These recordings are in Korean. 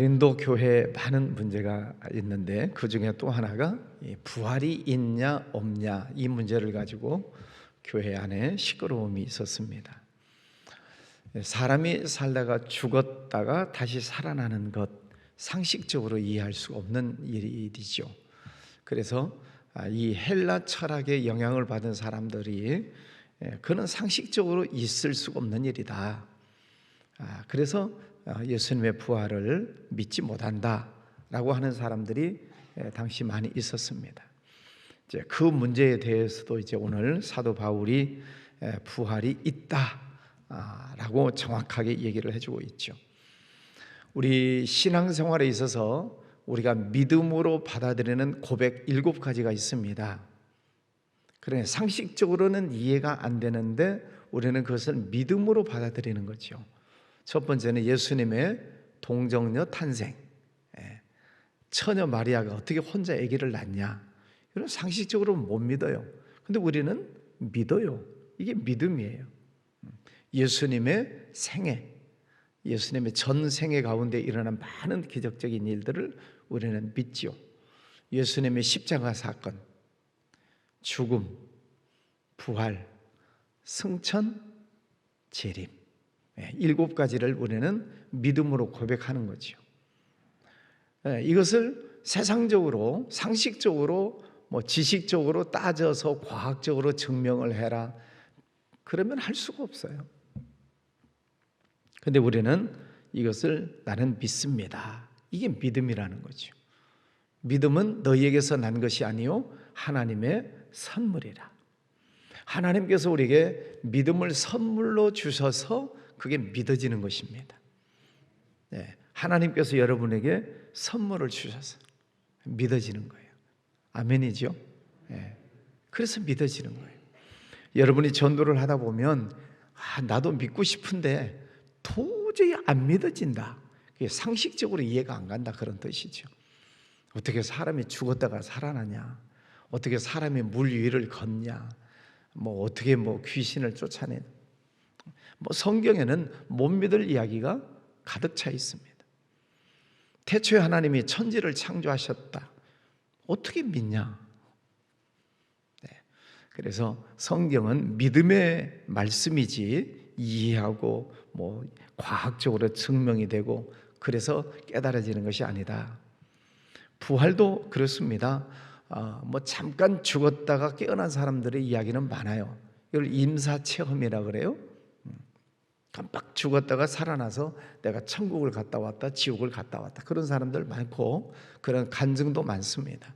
고린도 교회에 많은 문제가 있는데 그 중에 또 하나가 부활이 있냐 없냐 이 문제를 가지고 교회 안에 시끄러움이 있었습니다. 사람이 살다가 죽었다가 다시 살아나는 것, 상식적으로 이해할 수 없는 일이죠. 그래서 이 헬라 철학의 영향을 받은 사람들이 그는 상식적으로 있을 수가 없는 일이다. 그래서 예수님의 부활을 믿지 못한다라고 하는 사람들이 당시 많이 있었습니다. 이제 그 문제에 대해서도 이제 오늘 사도 바울이 부활이 있다라고 정확하게 얘기를 해주고 있죠. 우리 신앙생활에 있어서 우리가 믿음으로 받아들이는 고백 7가지가 있습니다. 그러나 상식적으로는 이해가 안 되는데 우리는 그것을 믿음으로 받아들이는 거죠. 첫 번째는 예수님의 동정녀 탄생. 처녀 마리아가 어떻게 혼자 아기를 낳냐? 이건 상식적으로 못 믿어요. 근데 우리는 믿어요. 이게 믿음이에요. 예수님의 생애, 예수님의 전 생애 가운데 일어난 많은 기적적인 일들을 우리는 믿지요. 예수님의 십자가 사건, 죽음, 부활, 승천, 재림, 7가지를 우리는 믿음으로 고백하는 거죠. 이것을 세상적으로, 상식적으로, 지식적으로 따져서 과학적으로 증명을 해라, 그러면 할 수가 없어요. 근데 우리는 이것을 나는 믿습니다. 이게 믿음이라는 거죠. 믿음은 너희에게서 난 것이 아니요 하나님의 선물이라. 하나님께서 우리에게 믿음을 선물로 주셔서 그게 믿어지는 것입니다. 하나님께서 여러분에게 선물을 주셔서 믿어지는 거예요. 아멘이죠? 그래서 믿어지는 거예요. 여러분이 전도를 하다 보면 나도 믿고 싶은데 도저히 안 믿어진다. 그게 상식적으로 이해가 안 간다, 그런 뜻이죠. 어떻게 사람이 죽었다가 살아나냐? 어떻게 사람이 물 위를 걷냐? 어떻게 귀신을 쫓아내? 성경에는 못 믿을 이야기가 가득 차 있습니다. 태초에 하나님이 천지를 창조하셨다. 어떻게 믿냐? 그래서 성경은 믿음의 말씀이지 이해하고 과학적으로 증명이 되고 그래서 깨달아지는 것이 아니다. 부활도 그렇습니다. 잠깐 죽었다가 깨어난 사람들의 이야기는 많아요. 이걸 임사체험이라 그래요. 깜빡 죽었다가 살아나서 내가 천국을 갔다 왔다, 지옥을 갔다 왔다, 그런 사람들 많고 그런 간증도 많습니다.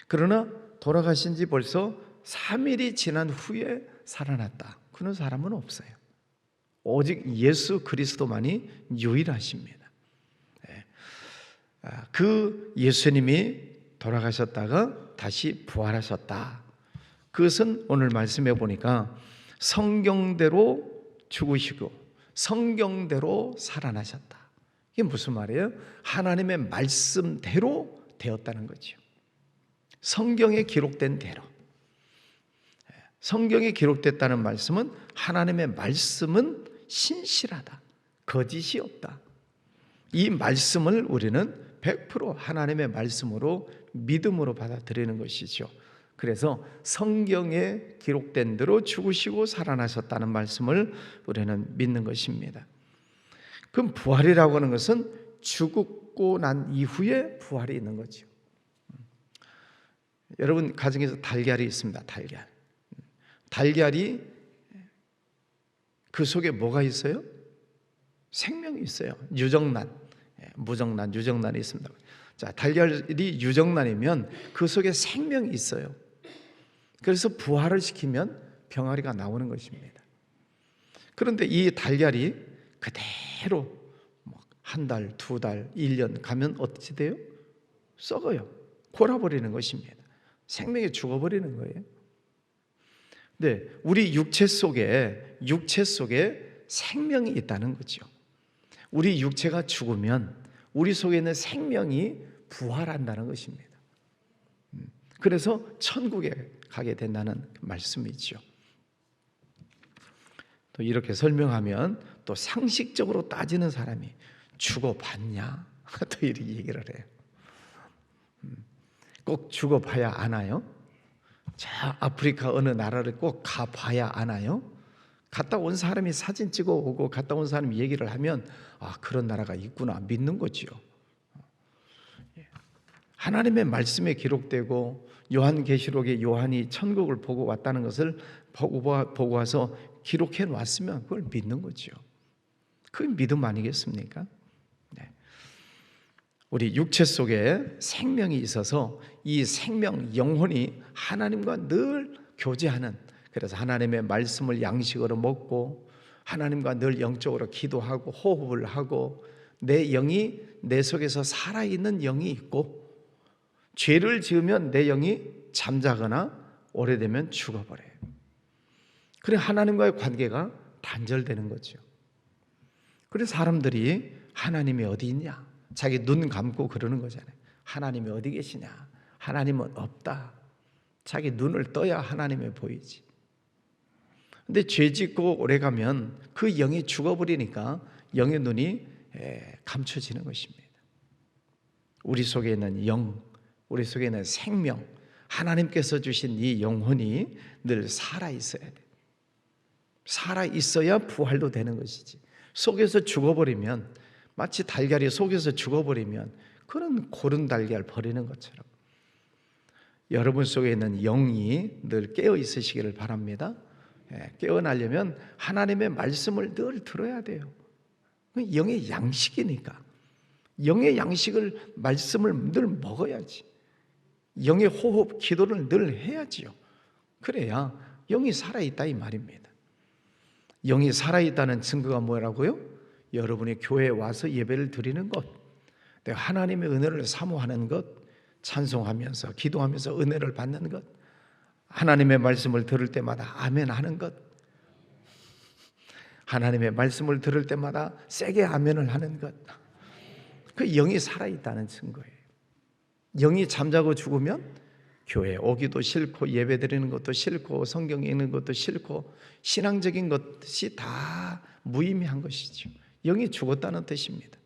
그러나 돌아가신 지 벌써 3일이 지난 후에 살아났다, 그런 사람은 없어요. 오직 예수 그리스도만이 유일하십니다. 그 예수님이 돌아가셨다가 다시 부활하셨다. 그것은 오늘 말씀해 보니까 성경대로 죽으시고 성경대로 살아나셨다. 이게 무슨 말이에요? 하나님의 말씀대로 되었다는 거죠. 성경에 기록된 대로. 성경에 기록됐다는 말씀은 하나님의 말씀은 신실하다, 거짓이 없다. 이 말씀을 우리는 100% 하나님의 말씀으로 믿음으로 받아들이는 것이죠. 그래서 성경에 기록된 대로 죽으시고 살아나셨다는 말씀을 우리는 믿는 것입니다. 그럼 부활이라고 하는 것은 죽고 난 이후에 부활이 있는 거죠. 여러분 가정에서 달걀이 있습니다. 달걀이 그 속에 뭐가 있어요? 생명이 있어요. 유정란, 무정란, 유정란이 있습니다. 자, 달걀이 유정란이면 그 속에 생명이 있어요. 그래서 부활을 시키면 병아리가 나오는 것입니다. 그런데 이 달걀이 그대로 한 달, 2달, 1년 가면 어찌 돼요? 썩어요. 골아버리는 것입니다. 생명이 죽어버리는 거예요. 네, 우리 육체 속에 생명이 있다는 거죠. 우리 육체가 죽으면 우리 속에 있는 생명이 부활한다는 것입니다. 그래서 천국에 가게 된다는 말씀이죠. 또 이렇게 설명하면 또 상식적으로 따지는 사람이 죽어봤냐? 또 이렇게 얘기를 해요. 꼭 죽어봐야 아나요? 자, 아프리카 어느 나라를 꼭 가봐야 아나요? 갔다 온 사람이 사진 찍어 오고 갔다 온 사람이 얘기를 하면 그런 나라가 있구나 믿는 거지요. 하나님의 말씀에 기록되고 요한계시록에 요한이 천국을 보고 왔다는 것을 보고 와서 기록해 놨으면 그걸 믿는 거지요. 그게 믿음 아니겠습니까? 네. 우리 육체 속에 생명이 있어서 이 생명, 영혼이 하나님과 늘 교제하는, 그래서 하나님의 말씀을 양식으로 먹고 하나님과 늘 영적으로 기도하고 호흡을 하고 내 영이 내 속에서 살아있는 영이 있고, 죄를 지으면 내 영이 잠자거나 오래되면 죽어버려요. 그래 하나님과의 관계가 단절되는 거죠. 그래서 사람들이 하나님이 어디 있냐, 자기 눈 감고 그러는 거잖아요. 하나님이 어디 계시냐, 하나님은 없다. 자기 눈을 떠야 하나님이 보이지. 근데 죄 짓고 오래가면 그 영이 죽어버리니까 영의 눈이 감춰지는 것입니다. 우리 속에 있는 영, 우리 속에 있는 생명, 하나님께서 주신 이 영혼이 늘 살아있어야 돼. 살아있어야 부활도 되는 것이지. 속에서 죽어버리면, 마치 달걀이 속에서 죽어버리면 그런 고른 달걀 버리는 것처럼 여러분 속에 있는 영이 늘 깨어 있으시기를 바랍니다. 깨어나려면 하나님의 말씀을 늘 들어야 돼요. 영의 양식이니까. 영의 양식을, 말씀을 늘 먹어야지. 영의 호흡, 기도를 늘 해야지요. 그래야 영이 살아있다 이 말입니다. 영이 살아있다는 증거가 뭐라고요? 여러분이 교회에 와서 예배를 드리는 것, 내가 하나님의 은혜를 사모하는 것, 찬송하면서 기도하면서 은혜를 받는 것, 하나님의 말씀을 들을 때마다 아멘 하는 것, 하나님의 말씀을 들을 때마다 세게 아멘을 하는 것, 그 영이 살아있다는 증거예요. 영이 잠자고 죽으면 교회에 오기도 싫고 예배 드리는 것도 싫고 성경 읽는 것도 싫고 신앙적인 것이 다 무의미한 것이죠. 영이 죽었다는 뜻입니다.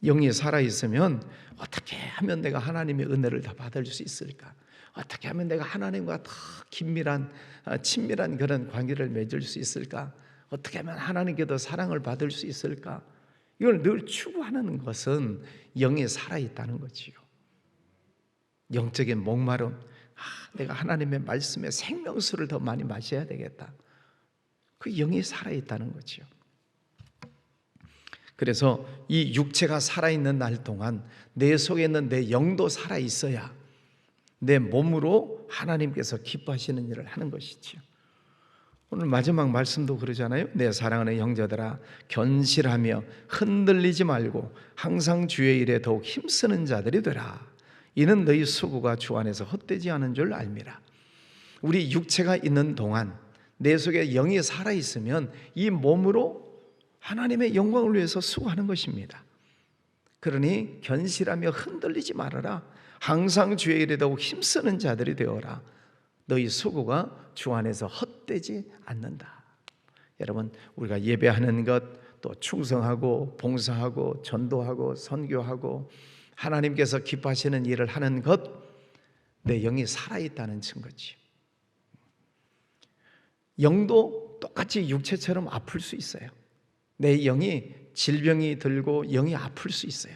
영이 살아있으면 어떻게 하면 내가 하나님의 은혜를 다 받을 수 있을까? 어떻게 하면 내가 하나님과 더 긴밀한 친밀한 그런 관계를 맺을 수 있을까? 어떻게 하면 하나님께 더 사랑을 받을 수 있을까? 이걸 늘 추구하는 것은 영이 살아있다는 거지요. 영적인 목마름, 내가 하나님의 말씀에 생명수를 더 많이 마셔야 되겠다. 그 영이 살아있다는 거지요. 그래서 이 육체가 살아있는 날 동안 내 속에 있는 내 영도 살아있어야 내 몸으로 하나님께서 기뻐하시는 일을 하는 것이지요. 오늘 마지막 말씀도 그러잖아요. 내 사랑하는 형제들아, 견실하며 흔들리지 말고 항상 주의 일에 더욱 힘쓰는 자들이 되라. 이는 너희 수고가 주 안에서 헛되지 않은 줄 알미라. 우리 육체가 있는 동안 내 속에 영이 살아있으면 이 몸으로 하나님의 영광을 위해서 수고하는 것입니다. 그러니 견실하며 흔들리지 말아라. 항상 주의 일에 더욱 힘쓰는 자들이 되어라. 너희 수고가 주 안에서 헛되지 않는다. 여러분, 우리가 예배하는 것, 또 충성하고 봉사하고 전도하고 선교하고 하나님께서 기뻐하시는 일을 하는 것, 내 영이 살아있다는 증거지. 영도 똑같이 육체처럼 아플 수 있어요. 내 영이 질병이 들고 영이 아플 수 있어요.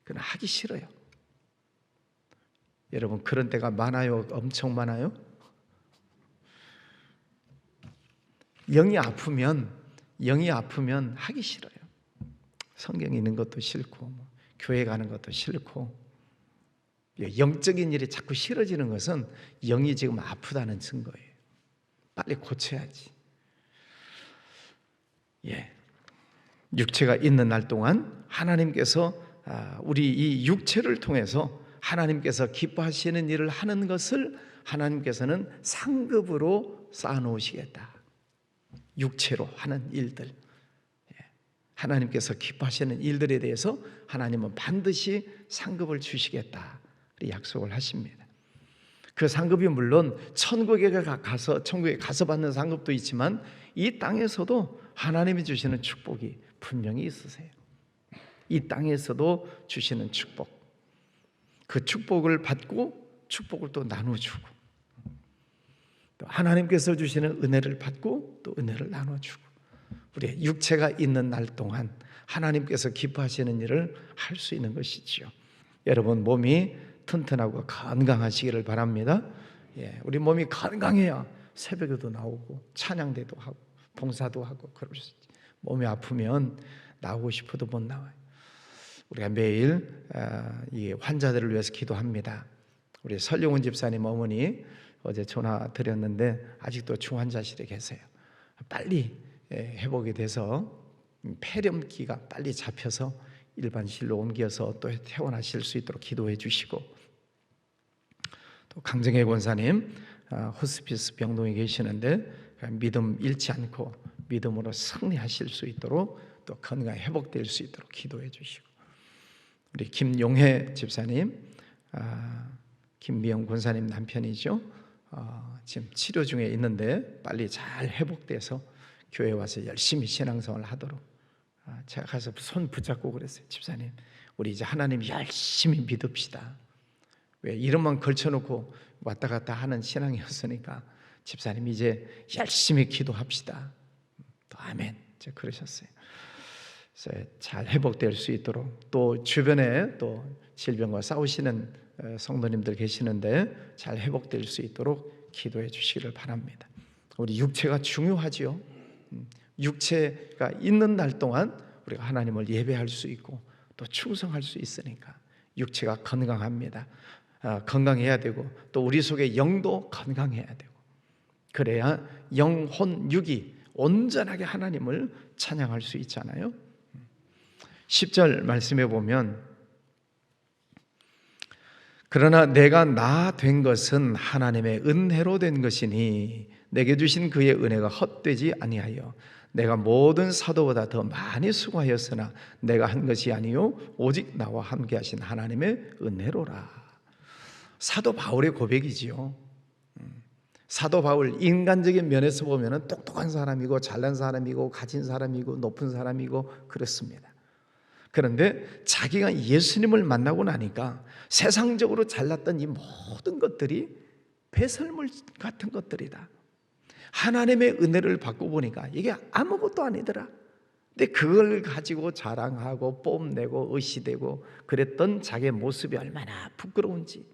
그건 하기 싫어요. 여러분, 그런 때가 많아요? 엄청 많아요? 영이 아프면 하기 싫어요. 성경 읽는 것도 싫고 교회 가는 것도 싫고, 영적인 일이 자꾸 싫어지는 것은 영이 지금 아프다는 증거예요. 빨리 고쳐야지. 육체가 있는 날 동안 하나님께서 우리 이 육체를 통해서 하나님께서 기뻐하시는 일을 하는 것을 하나님께서는 상급으로 쌓아놓으시겠다. 육체로 하는 일들, 하나님께서 기뻐하시는 일들에 대해서 하나님은 반드시 상급을 주시겠다 약속을 하십니다. 그 상급이 물론 천국에 가서 받는 상급도 있지만 이 땅에서도 하나님이 주시는 축복이 분명히 있으세요. 이 땅에서도 주시는 축복, 그 축복을 받고 축복을 또 나눠주고, 또 하나님께서 주시는 은혜를 받고 또 은혜를 나눠주고, 우리의 육체가 있는 날 동안 하나님께서 기뻐하시는 일을 할 수 있는 것이지요. 여러분 몸이 튼튼하고 건강하시기를 바랍니다. 우리 몸이 건강해야 새벽에도 나오고 찬양대도 하고 봉사도 하고 그럴 수 있지. 몸이 아프면 나오고 싶어도 못 나와요. 우리가 매일 이 환자들을 위해서 기도합니다. 우리 설용훈 집사님 어머니 어제 전화 드렸는데 아직도 중환자실에 계세요. 빨리 회복이 돼서 폐렴기가 빨리 잡혀서 일반실로 옮겨서 또 퇴원하실 수 있도록 기도해 주시고, 또 강정혜 권사님 호스피스 병동에 계시는데 믿음 잃지 않고 믿음으로 승리하실 수 있도록 또 건강히 회복될 수 있도록 기도해 주시고, 우리 김용혜 집사님, 김미영 권사님 남편이죠. 지금 치료 중에 있는데 빨리 잘 회복돼서 교회 와서 열심히 신앙생활을 하도록, 제가 가서 손 붙잡고 그랬어요. 집사님, 우리 이제 하나님 열심히 믿읍시다. 왜 이름만 걸쳐놓고 왔다 갔다 하는 신앙이었으니까 집사님 이제 열심히 기도합시다. 또 아멘. 제가 그러셨어요. 그래서 잘 회복될 수 있도록, 또 주변에 또 질병과 싸우시는 성도님들 계시는데 잘 회복될 수 있도록 기도해 주시기를 바랍니다. 우리 육체가 중요하지요. 육체가 있는 날 동안 우리가 하나님을 예배할 수 있고 또 충성할 수 있으니까 육체가 건강합니다. 건강해야 되고 또 우리 속에 영도 건강해야 되고, 그래야 영혼 육이 온전하게 하나님을 찬양할 수 있잖아요. 10절 말씀해 보면, 그러나 내가 나 된 것은 하나님의 은혜로 된 것이니 내게 주신 그의 은혜가 헛되지 아니하여 내가 모든 사도보다 더 많이 수고하였으나 내가 한 것이 아니요 오직 나와 함께 하신 하나님의 은혜로라. 사도 바울의 고백이지요. 사도 바울 인간적인 면에서 보면 똑똑한 사람이고 잘난 사람이고 가진 사람이고 높은 사람이고 그렇습니다. 그런데 자기가 예수님을 만나고 나니까 세상적으로 잘났던 이 모든 것들이 배설물 같은 것들이다. 하나님의 은혜를 받고 보니까 이게 아무것도 아니더라. 근데 그걸 가지고 자랑하고 뽐내고 의시되고 그랬던 자기의 모습이 얼마나 부끄러운지,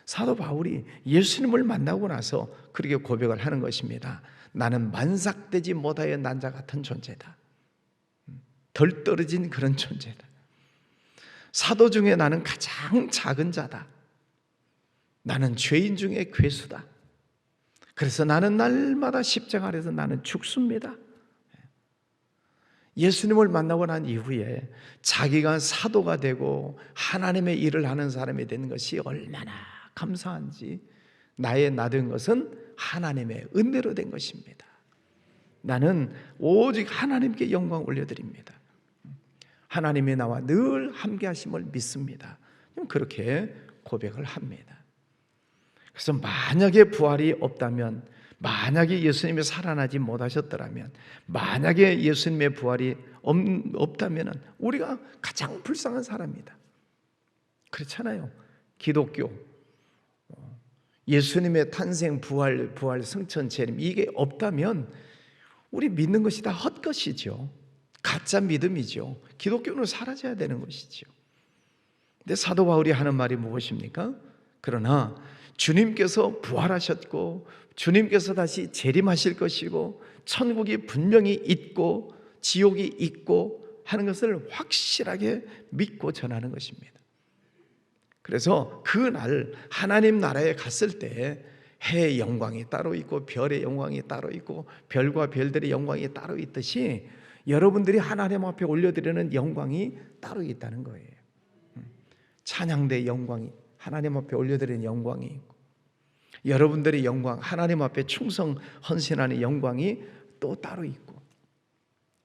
사도 바울이 예수님을 만나고 나서 그렇게 고백을 하는 것입니다. 나는 만삭되지 못하여 난 자 같은 존재다. 덜 떨어진 그런 존재다. 사도 중에 나는 가장 작은 자다. 나는 죄인 중에 괴수다. 그래서 나는 날마다 십자가 아래서 나는 죽습니다. 예수님을 만나고 난 이후에 자기가 사도가 되고 하나님의 일을 하는 사람이 된 것이 얼마나 감사한지, 나의 나 된 것은 하나님의 은혜로 된 것입니다. 나는 오직 하나님께 영광 올려드립니다. 하나님이 나와 늘 함께 하심을 믿습니다. 그렇게 고백을 합니다. 그래서 만약에 부활이 없다면, 만약에 예수님이 살아나지 못하셨더라면, 만약에 예수님의 부활이 없다면 우리가 가장 불쌍한 사람이다. 그렇잖아요. 기독교, 예수님의 탄생, 부활, 승천, 재림, 이게 없다면 우리 믿는 것이 다 헛것이죠. 가짜 믿음이죠. 기독교는 사라져야 되는 것이죠. 근데 사도 바울이 하는 말이 무엇입니까? 그러나 주님께서 부활하셨고 주님께서 다시 재림하실 것이고 천국이 분명히 있고 지옥이 있고 하는 것을 확실하게 믿고 전하는 것입니다. 그래서 그날 하나님 나라에 갔을 때 해의 영광이 따로 있고 별의 영광이 따로 있고 별과 별들의 영광이 따로 있듯이 여러분들이 하나님 앞에 올려드리는 영광이 따로 있다는 거예요. 찬양대 영광이, 하나님 앞에 올려드리는 영광이 있고, 여러분들의 영광, 하나님 앞에 충성 헌신하는 영광이 또 따로 있고,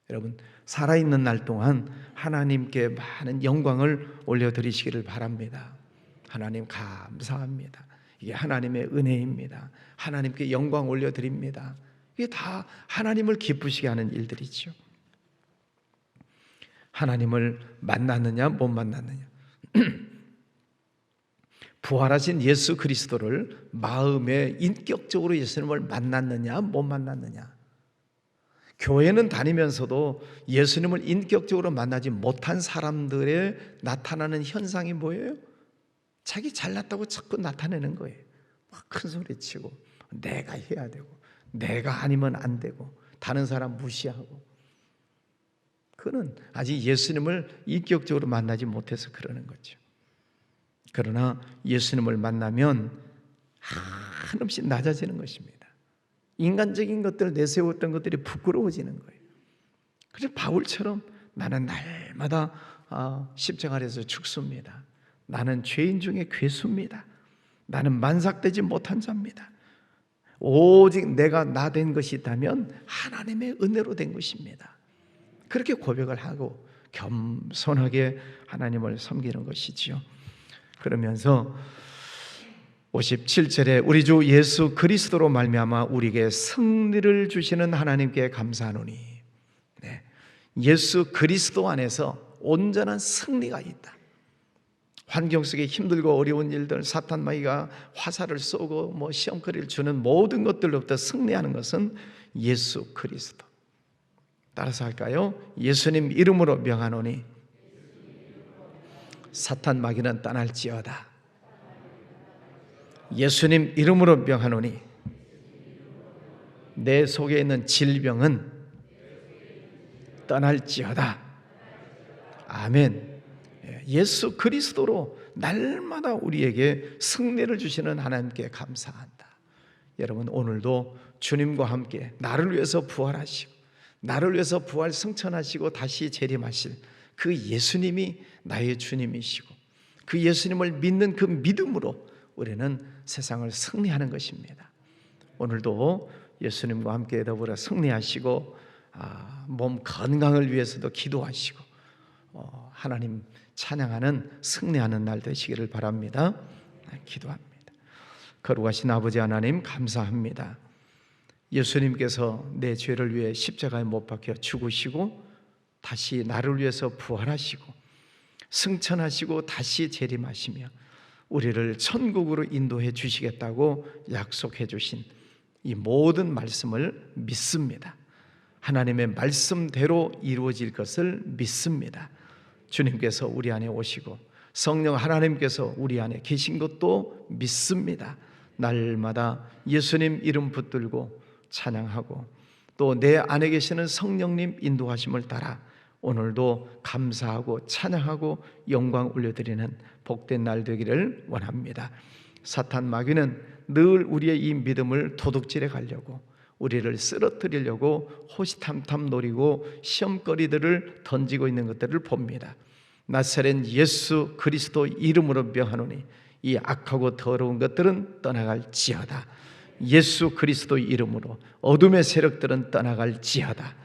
여러분 살아있는 날 동안 하나님께 많은 영광을 올려드리시기를 바랍니다. 하나님 감사합니다. 이게 하나님의 은혜입니다. 하나님께 영광 올려드립니다. 이게 다 하나님을 기쁘시게 하는 일들이죠. 하나님을 만났느냐 못 만났느냐. 부활하신 예수 그리스도를 마음에 인격적으로 예수님을 만났느냐 못 만났느냐. 교회는 다니면서도 예수님을 인격적으로 만나지 못한 사람들의 나타나는 현상이 뭐예요? 자기 잘났다고 자꾸 나타내는 거예요. 막 큰 소리치고 내가 해야 되고 내가 아니면 안 되고 다른 사람 무시하고. 그는 아직 예수님을 인격적으로 만나지 못해서 그러는 거죠. 그러나 예수님을 만나면 한없이 낮아지는 것입니다. 인간적인 것들을 내세웠던 것들이 부끄러워지는 거예요. 그래서 바울처럼 나는 날마다 십자가 아래서 죽습니다. 나는 죄인 중에 괴수입니다. 나는 만삭되지 못한 자입니다. 오직 내가 나 된 것이 있다면 하나님의 은혜로 된 것입니다. 그렇게 고백을 하고 겸손하게 하나님을 섬기는 것이지요. 그러면서 57절에 우리 주 예수 그리스도로 말미암아 우리에게 승리를 주시는 하나님께 감사하노니. 네. 예수 그리스도 안에서 온전한 승리가 있다. 환경 속에 힘들고 어려운 일들, 사탄 마귀가 화살을 쏘고 시험거리를 주는 모든 것들로부터 승리하는 것은 예수 그리스도. 따라서 할까요? 예수님 이름으로 명하노니 사탄 마귀는 떠날지어다. 예수님 이름으로 명하노니 내 속에 있는 질병은 떠날지어다. 아멘. 예수 그리스도로 날마다 우리에게 승리를 주시는 하나님께 감사한다. 여러분, 오늘도 주님과 함께 나를 위해서 부활하시고 나를 위해서 부활 승천하시고 다시 재림하실 그 예수님이 나의 주님이시고 그 예수님을 믿는 그 믿음으로 우리는 세상을 승리하는 것입니다. 오늘도 예수님과 함께 더불어 승리하시고 몸 건강을 위해서도 기도하시고 하나님 찬양하는 승리하는 날 되시기를 바랍니다. 기도합니다. 거룩하신 아버지 하나님, 감사합니다. 예수님께서 내 죄를 위해 십자가에 못 박혀 죽으시고 다시 나를 위해서 부활하시고 승천하시고 다시 재림하시며 우리를 천국으로 인도해 주시겠다고 약속해 주신 이 모든 말씀을 믿습니다. 하나님의 말씀대로 이루어질 것을 믿습니다. 주님께서 우리 안에 오시고 성령 하나님께서 우리 안에 계신 것도 믿습니다. 날마다 예수님 이름 붙들고 찬양하고 또 내 안에 계시는 성령님 인도하심을 따라 오늘도 감사하고 찬양하고 영광 올려드리는 복된 날 되기를 원합니다. 사탄 마귀는 늘 우리의 이 믿음을 도둑질해 가려고 우리를 쓰러뜨리려고 호시탐탐 노리고 시험거리들을 던지고 있는 것들을 봅니다. 나사렛 예수 그리스도 이름으로 명하노니 이 악하고 더러운 것들은 떠나갈지어다. 예수 그리스도 이름으로 어둠의 세력들은 떠나갈지어다.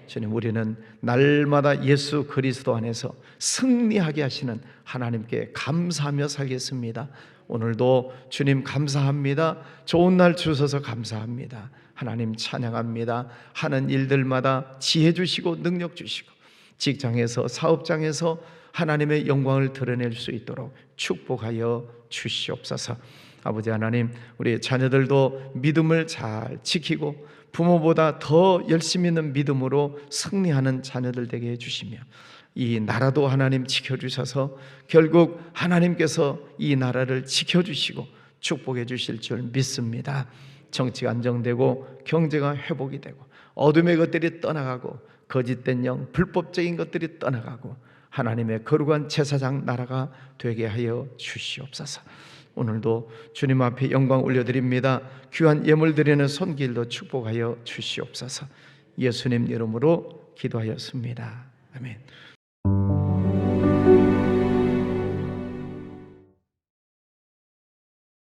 주님, 우리는 날마다 예수 그리스도 안에서 승리하게 하시는 하나님께 감사하며 살겠습니다. 오늘도 주님 감사합니다. 좋은 날 주셔서 감사합니다. 하나님 찬양합니다. 하는 일들마다 지혜 주시고 능력 주시고 직장에서 사업장에서 하나님의 영광을 드러낼 수 있도록 축복하여 주시옵소서. 아버지 하나님, 우리 자녀들도 믿음을 잘 지키고 부모보다 더 열심히 있는 믿음으로 승리하는 자녀들 되게 해주시며 이 나라도 하나님 지켜주셔서 결국 하나님께서 이 나라를 지켜주시고 축복해 주실 줄 믿습니다. 정치가 안정되고 경제가 회복이 되고 어둠의 것들이 떠나가고 거짓된 영, 불법적인 것들이 떠나가고 하나님의 거룩한 제사장 나라가 되게 하여 주시옵소서. 오늘도 주님 앞에 영광 올려드립니다. 귀한 예물 드리는 손길도 축복하여 주시옵소서. 예수님 이름으로 기도하였습니다. 아멘.